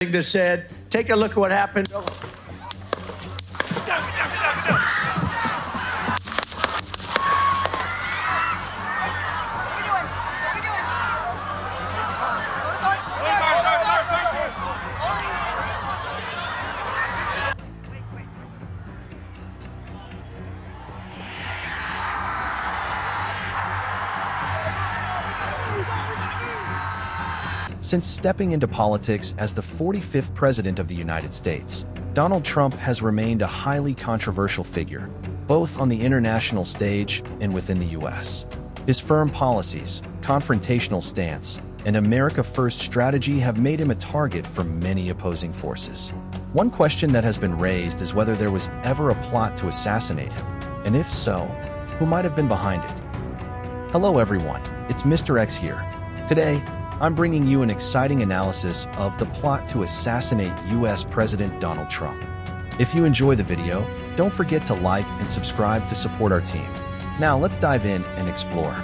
that said, take a look at what happened. Since stepping into politics as the 45th President of the United States, Donald Trump has remained a highly controversial figure, both on the international stage and within the U.S. His firm policies, confrontational stance, and America First strategy have made him a target for many opposing forces. One question that has been raised is whether there was ever a plot to assassinate him, and if so, who might have been behind it? Hello everyone, it's Mr. X here. Today, I'm bringing you an exciting analysis of the plot to assassinate U.S. President Donald Trump. If you enjoy the video, don't forget to like and subscribe to support our team. Now let's dive in and explore.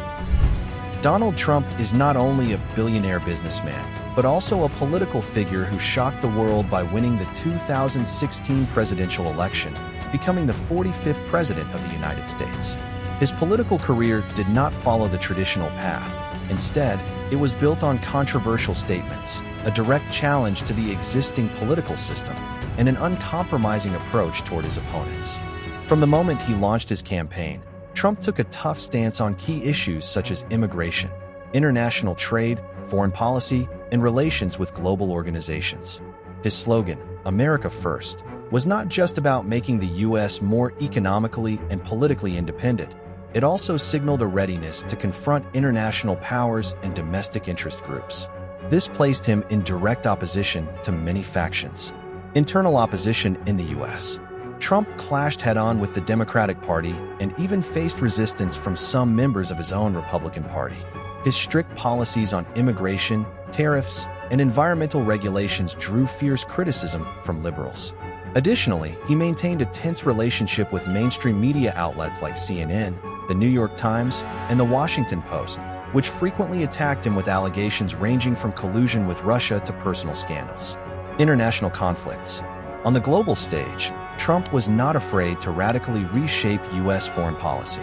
Donald Trump is not only a billionaire businessman, but also a political figure who shocked the world by winning the 2016 presidential election, becoming the 45th President of the United States. His political career did not follow the traditional path. Instead, it was built on controversial statements, a direct challenge to the existing political system, and an uncompromising approach toward his opponents. From the moment he launched his campaign, Trump took a tough stance on key issues such as immigration, international trade, foreign policy, and relations with global organizations. His slogan, America First, was not just about making the U.S. more economically and politically independent. It also signaled a readiness to confront international powers and domestic interest groups. This placed him in direct opposition to many factions. Internal opposition in the U.S. Trump clashed head-on with the Democratic Party and even faced resistance from some members of his own Republican Party. His strict policies on immigration, tariffs, and environmental regulations drew fierce criticism from liberals. Additionally, he maintained a tense relationship with mainstream media outlets like CNN, The New York Times, and The Washington Post, which frequently attacked him with allegations ranging from collusion with Russia to personal scandals. International conflicts. On the global stage, Trump was not afraid to radically reshape U.S. foreign policy.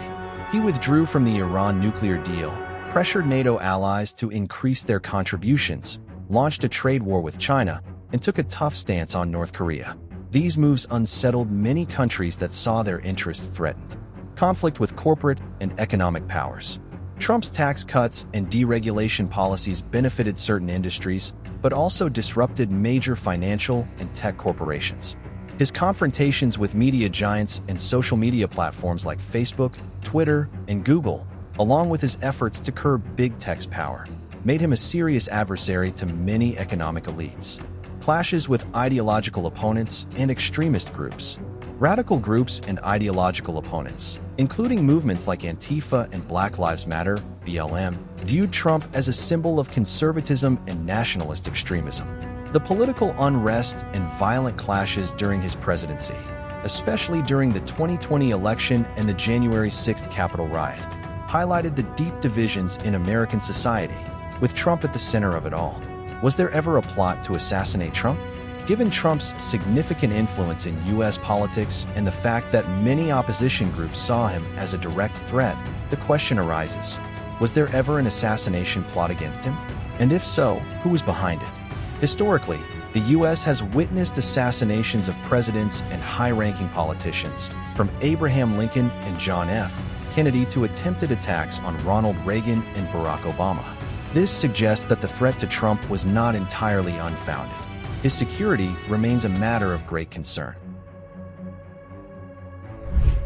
He withdrew from the Iran nuclear deal, pressured NATO allies to increase their contributions, launched a trade war with China, and took a tough stance on North Korea. These moves unsettled many countries that saw their interests threatened. Conflict with corporate and economic powers. Trump's tax cuts and deregulation policies benefited certain industries, but also disrupted major financial and tech corporations. His confrontations with media giants and social media platforms like Facebook, Twitter, and Google, along with his efforts to curb big tech's power, made him a serious adversary to many economic elites. Clashes with ideological opponents and extremist groups. Radical groups and ideological opponents, including movements like Antifa and Black Lives Matter, BLM, viewed Trump as a symbol of conservatism and nationalist extremism. The political unrest and violent clashes during his presidency, especially during the 2020 election and the January 6th Capitol riot, highlighted the deep divisions in American society, with Trump at the center of it all. Was there ever a plot to assassinate Trump? Given Trump's significant influence in U.S. politics and the fact that many opposition groups saw him as a direct threat, the question arises, was there ever an assassination plot against him? And if so, who was behind it? Historically, the U.S. has witnessed assassinations of presidents and high-ranking politicians, from Abraham Lincoln and John F. Kennedy to attempted attacks on Ronald Reagan and Barack Obama. This suggests that the threat to Trump was not entirely unfounded. His security remains a matter of great concern.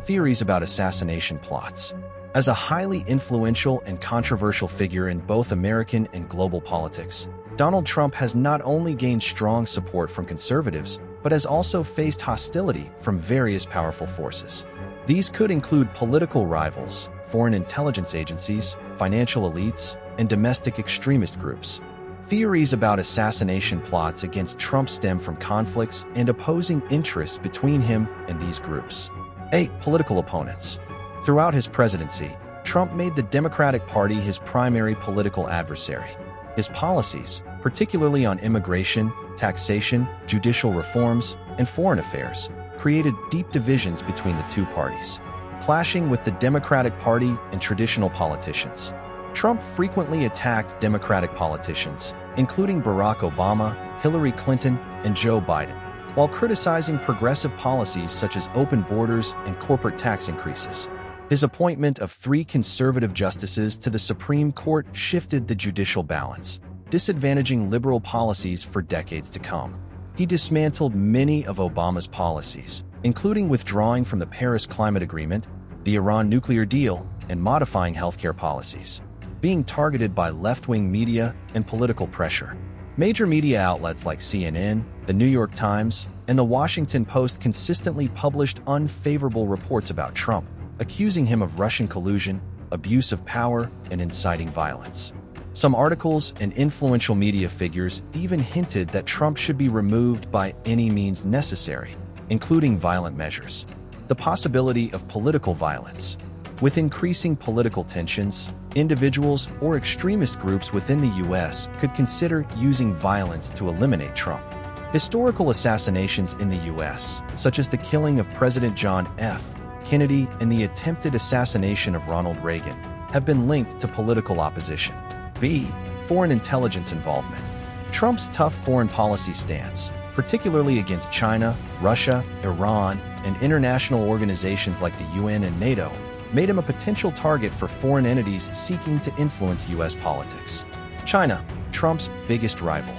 Theories about assassination plots. As a highly influential and controversial figure in both American and global politics, Donald Trump has not only gained strong support from conservatives, but has also faced hostility from various powerful forces. These could include political rivals, foreign intelligence agencies, financial elites, and domestic extremist groups. Theories about assassination plots against Trump stem from conflicts and opposing interests between him and these groups. 8. Political opponents. Throughout his presidency, Trump made the Democratic Party his primary political adversary. His policies, particularly on immigration, taxation, judicial reforms, and foreign affairs, created deep divisions between the two parties, clashing with the Democratic Party and traditional politicians. Trump frequently attacked Democratic politicians, including Barack Obama, Hillary Clinton, and Joe Biden, while criticizing progressive policies such as open borders and corporate tax increases. His appointment of 3 conservative justices to the Supreme Court shifted the judicial balance, disadvantaging liberal policies for decades to come. He dismantled many of Obama's policies, including withdrawing from the Paris Climate Agreement, the Iran nuclear deal, and modifying healthcare policies, being targeted by left-wing media and political pressure. Major media outlets like CNN, the New York Times, and the Washington Post consistently published unfavorable reports about Trump, accusing him of Russian collusion, abuse of power, and inciting violence. Some articles and influential media figures even hinted that Trump should be removed by any means necessary, including violent measures. The possibility of political violence. With increasing political tensions, individuals or extremist groups within the U.S. could consider using violence to eliminate Trump. Historical assassinations in the U.S., such as the killing of President John F. Kennedy and the attempted assassination of Ronald Reagan, have been linked to political opposition. B. Foreign intelligence involvement. Trump's tough foreign policy stance, particularly against China, Russia, Iran, and international organizations like the UN and NATO, made him a potential target for foreign entities seeking to influence U.S. politics. China, Trump's biggest rival.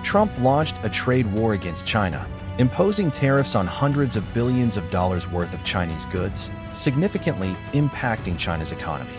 Trump launched a trade war against China, imposing tariffs on hundreds of billions of dollars worth of Chinese goods, significantly impacting China's economy.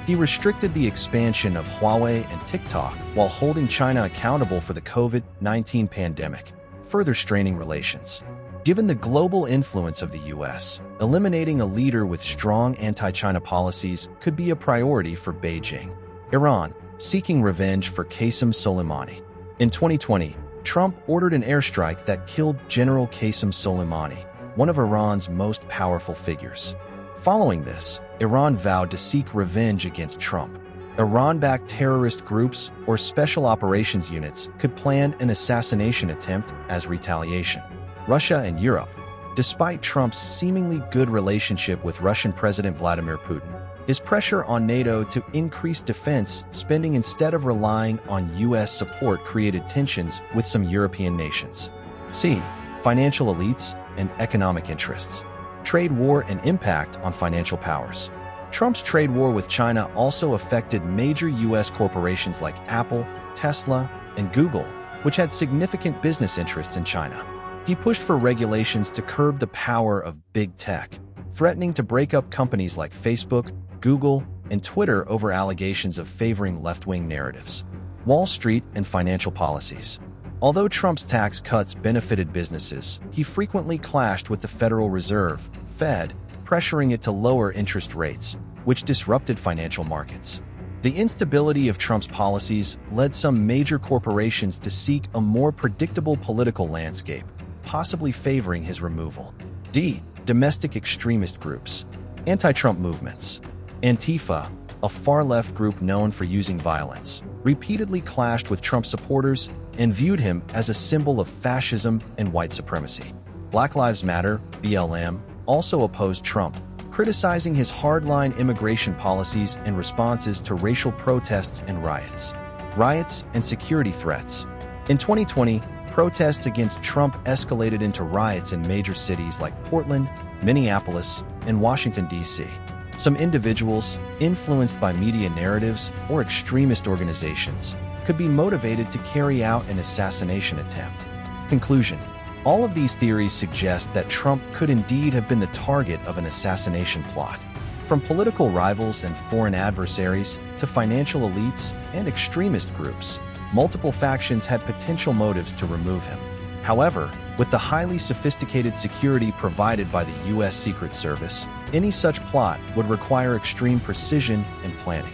He restricted the expansion of Huawei and TikTok while holding China accountable for the COVID-19 pandemic, further straining relations. Given the global influence of the U.S., eliminating a leader with strong anti-China policies could be a priority for Beijing. Iran, seeking revenge for Qasem Soleimani. In 2020, Trump ordered an airstrike that killed General Qasem Soleimani, one of Iran's most powerful figures. Following this, Iran vowed to seek revenge against Trump. Iran-backed terrorist groups or special operations units could plan an assassination attempt as retaliation. Russia and Europe. Despite Trump's seemingly good relationship with Russian President Vladimir Putin, his pressure on NATO to increase defense spending instead of relying on U.S. support created tensions with some European nations. C. Financial elites and economic interests. Trade war and impact on financial powers. Trump's trade war with China also affected major U.S. corporations like Apple, Tesla, and Google, which had significant business interests in China. He pushed for regulations to curb the power of big tech, threatening to break up companies like Facebook, Google, and Twitter over allegations of favoring left-wing narratives. Wall Street and financial policies. Although Trump's tax cuts benefited businesses, he frequently clashed with the Federal Reserve, Fed, pressuring it to lower interest rates, which disrupted financial markets. The instability of Trump's policies led some major corporations to seek a more predictable political landscape, possibly favoring his removal. D. Domestic extremist groups. Anti-Trump movements. Antifa, a far-left group known for using violence, repeatedly clashed with Trump supporters and viewed him as a symbol of fascism and white supremacy. Black Lives Matter, BLM, also opposed Trump, criticizing his hardline immigration policies and responses to racial protests and riots. Riots and security threats. In 2020, protests against Trump escalated into riots in major cities like Portland, Minneapolis, and Washington, D.C. Some individuals, influenced by media narratives or extremist organizations, could be motivated to carry out an assassination attempt. Conclusion. All of these theories suggest that Trump could indeed have been the target of an assassination plot. From political rivals and foreign adversaries to financial elites and extremist groups, multiple factions had potential motives to remove him. However, with the highly sophisticated security provided by the U.S. Secret Service, any such plot would require extreme precision and planning.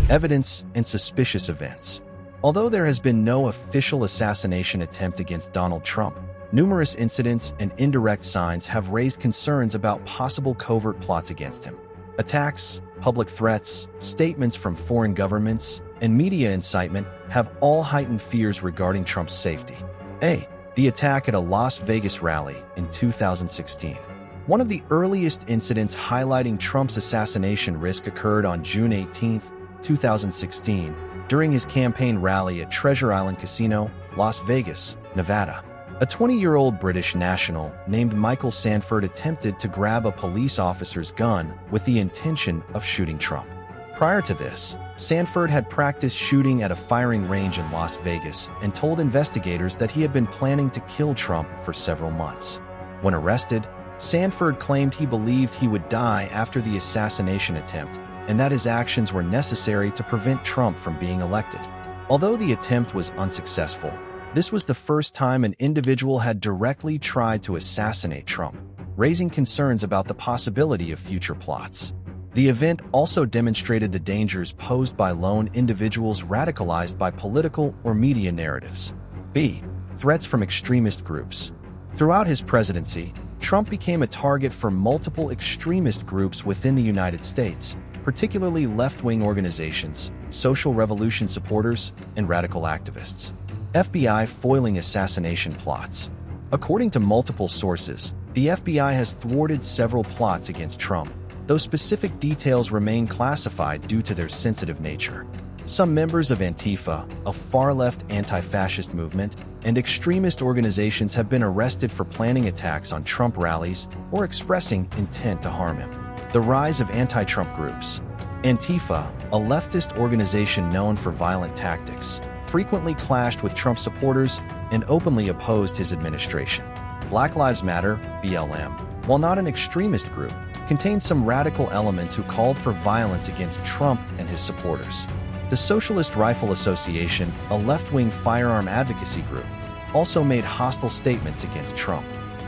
Evidence and suspicious events. Although there has been no official assassination attempt against Donald Trump, numerous incidents and indirect signs have raised concerns about possible covert plots against him. Attacks, public threats, statements from foreign governments, and media incitement have all heightened fears regarding Trump's safety. A. The attack at a Las Vegas rally in 2016. One of the earliest incidents highlighting Trump's assassination risk occurred on June 18, 2016, during his campaign rally at Treasure Island Casino, Las Vegas, Nevada. A 20-year-old British national named Michael Sanford attempted to grab a police officer's gun with the intention of shooting Trump. Prior to this, Sanford had practiced shooting at a firing range in Las Vegas and told investigators that he had been planning to kill Trump for several months. When arrested, Sanford claimed he believed he would die after the assassination attempt and that his actions were necessary to prevent Trump from being elected. Although the attempt was unsuccessful, this was the first time an individual had directly tried to assassinate Trump, raising concerns about the possibility of future plots. The event also demonstrated the dangers posed by lone individuals radicalized by political or media narratives. B. Threats from extremist groups. Throughout his presidency, Trump became a target for multiple extremist groups within the United States, particularly left-wing organizations, social revolution supporters, and radical activists. FBI foiling assassination plots. According to multiple sources, the FBI has thwarted several plots against Trump, though specific details remain classified due to their sensitive nature. Some members of Antifa, a far-left anti-fascist movement, and extremist organizations have been arrested for planning attacks on Trump rallies or expressing intent to harm him. The rise of anti-Trump groups. Antifa, a leftist organization known for violent tactics, frequently clashed with Trump supporters and openly opposed his administration. Black Lives Matter, BLM, while not an extremist group, contained some radical elements who called for violence against Trump and his supporters. The Socialist Rifle Association, a left-wing firearm advocacy group, also made hostile statements against Trump.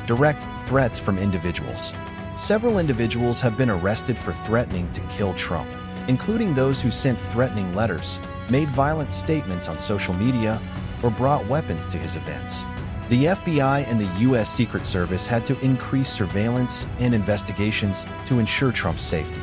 Direct threats from individuals. Several individuals have been arrested for threatening to kill Trump, including those who sent threatening letters, made violent statements on social media, or brought weapons to his events. The FBI and the U.S. Secret Service had to increase surveillance and investigations to ensure Trump's safety.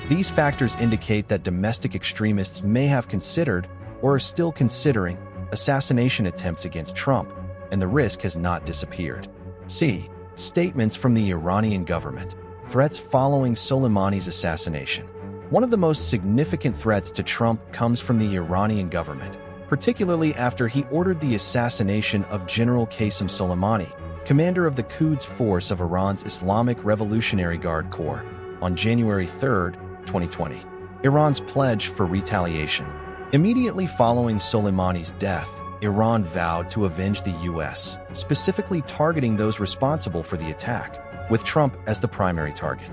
These factors indicate that domestic extremists may have considered, or are still considering, assassination attempts against Trump, and the risk has not disappeared. C. Statements from the Iranian government. Threats following Soleimani's assassination. One of the most significant threats to Trump comes from the Iranian government, particularly after he ordered the assassination of General Qasem Soleimani, commander of the Quds Force of Iran's Islamic Revolutionary Guard Corps, on January 3, 2020. Iran's pledge for retaliation. Immediately following Soleimani's death, Iran vowed to avenge the U.S., specifically targeting those responsible for the attack, with Trump as the primary target.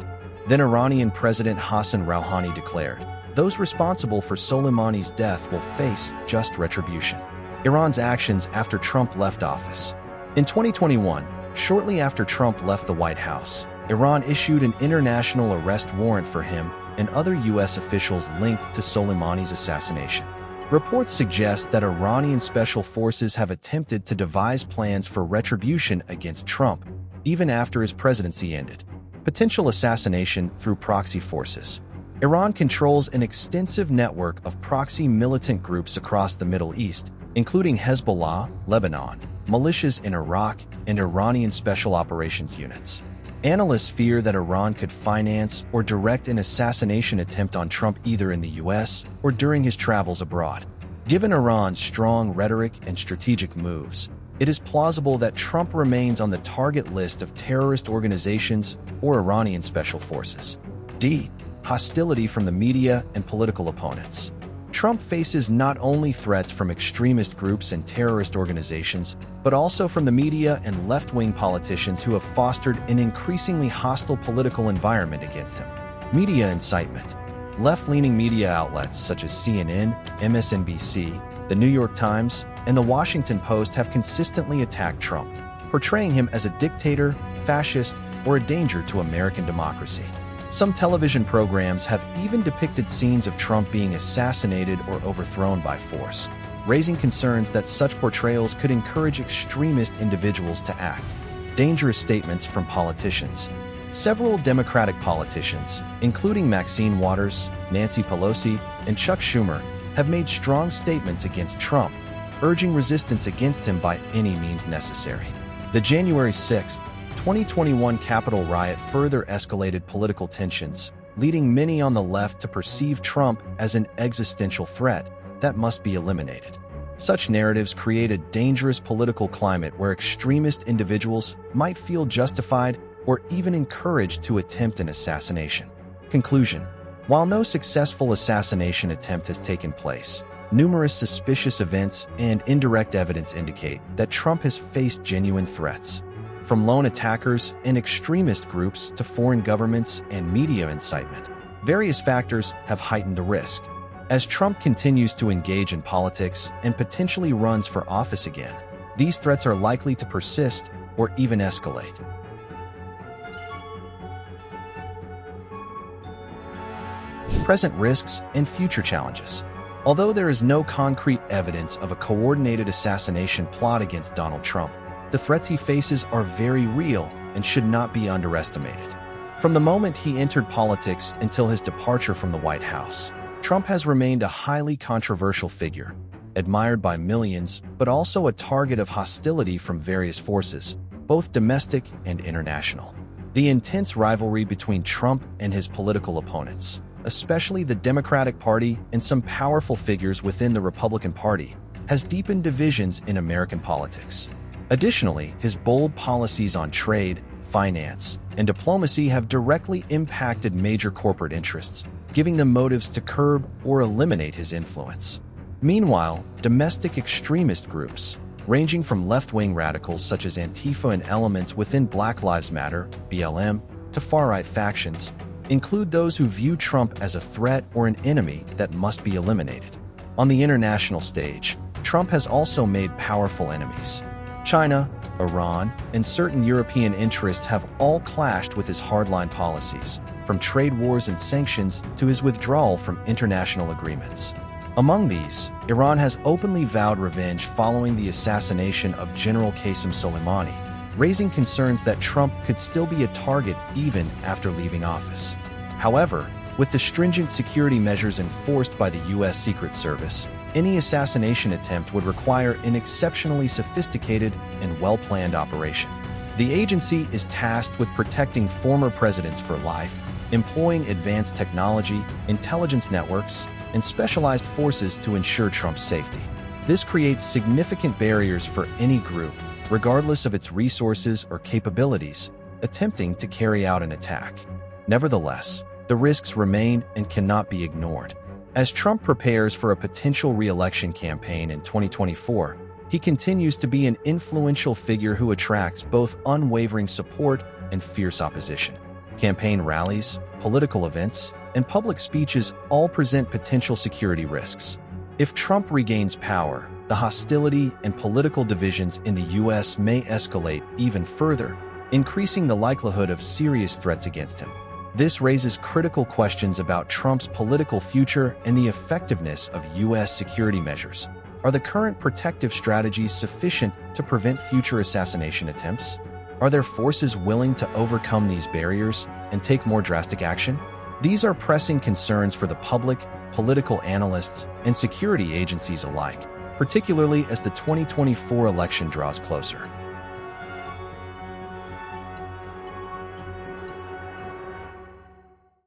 Then Iranian President Hassan Rouhani declared, "Those responsible for Soleimani's death will face just retribution." Iran's actions after Trump left office. In 2021, shortly after Trump left the White House, Iran issued an international arrest warrant for him and other U.S. officials linked to Soleimani's assassination. Reports suggest that Iranian special forces have attempted to devise plans for retribution against Trump, even after his presidency ended. Potential assassination through proxy forces. Iran controls an extensive network of proxy militant groups across the Middle East, including Hezbollah, Lebanon, militias in Iraq, and Iranian special operations units. Analysts fear that Iran could finance or direct an assassination attempt on Trump either in the U.S. or during his travels abroad. Given Iran's strong rhetoric and strategic moves, it is plausible that Trump remains on the target list of terrorist organizations or Iranian special forces. D. Hostility from the media and political opponents. Trump faces not only threats from extremist groups and terrorist organizations, but also from the media and left-wing politicians who have fostered an increasingly hostile political environment against him. Media incitement. Left-leaning media outlets such as CNN, MSNBC, The New York Times, and The Washington Post have consistently attacked Trump, portraying him as a dictator, fascist, or a danger to American democracy. Some television programs have even depicted scenes of Trump being assassinated or overthrown by force, raising concerns that such portrayals could encourage extremist individuals to act. Dangerous statements from politicians. Several Democratic politicians, including Maxine Waters, Nancy Pelosi, and Chuck Schumer, have made strong statements against Trump, urging resistance against him by any means necessary. The January 6, 2021 Capitol riot further escalated political tensions, leading many on the left to perceive Trump as an existential threat that must be eliminated. Such narratives create a dangerous political climate where extremist individuals might feel justified or even encouraged to attempt an assassination. Conclusion: while no successful assassination attempt has taken place, numerous suspicious events and indirect evidence indicate that Trump has faced genuine threats. From lone attackers and extremist groups to foreign governments and media incitement, various factors have heightened the risk. As Trump continues to engage in politics and potentially runs for office again, these threats are likely to persist or even escalate. Present risks and future challenges. Although there is no concrete evidence of a coordinated assassination plot against Donald Trump, the threats he faces are very real and should not be underestimated. From the moment he entered politics until his departure from the White House, Trump has remained a highly controversial figure, admired by millions, but also a target of hostility from various forces, both domestic and international. The intense rivalry between Trump and his political opponents, especially the Democratic Party and some powerful figures within the Republican Party, has deepened divisions in American politics. Additionally, his bold policies on trade, finance, and diplomacy have directly impacted major corporate interests, giving them motives to curb or eliminate his influence. Meanwhile, domestic extremist groups, ranging from left-wing radicals such as Antifa and elements within Black Lives Matter, BLM, to far-right factions, include those who view Trump as a threat or an enemy that must be eliminated. On the international stage, Trump has also made powerful enemies. China, Iran, and certain European interests have all clashed with his hardline policies, from trade wars and sanctions to his withdrawal from international agreements. Among these, Iran has openly vowed revenge following the assassination of General Qasem Soleimani, raising concerns that Trump could still be a target even after leaving office. However, with the stringent security measures enforced by the U.S. Secret Service, any assassination attempt would require an exceptionally sophisticated and well-planned operation. The agency is tasked with protecting former presidents for life, employing advanced technology, intelligence networks, and specialized forces to ensure Trump's safety. This creates significant barriers for any group, regardless of its resources or capabilities, attempting to carry out an attack. Nevertheless, the risks remain and cannot be ignored. As Trump prepares for a potential re-election campaign in 2024, he continues to be an influential figure who attracts both unwavering support and fierce opposition. Campaign rallies, political events, and public speeches all present potential security risks. If Trump regains power, the hostility and political divisions in the U.S. may escalate even further, increasing the likelihood of serious threats against him. This raises critical questions about Trump's political future and the effectiveness of U.S. security measures. Are the current protective strategies sufficient to prevent future assassination attempts? Are there forces willing to overcome these barriers and take more drastic action? These are pressing concerns for the public, political analysts, and security agencies alike, particularly as the 2024 election draws closer.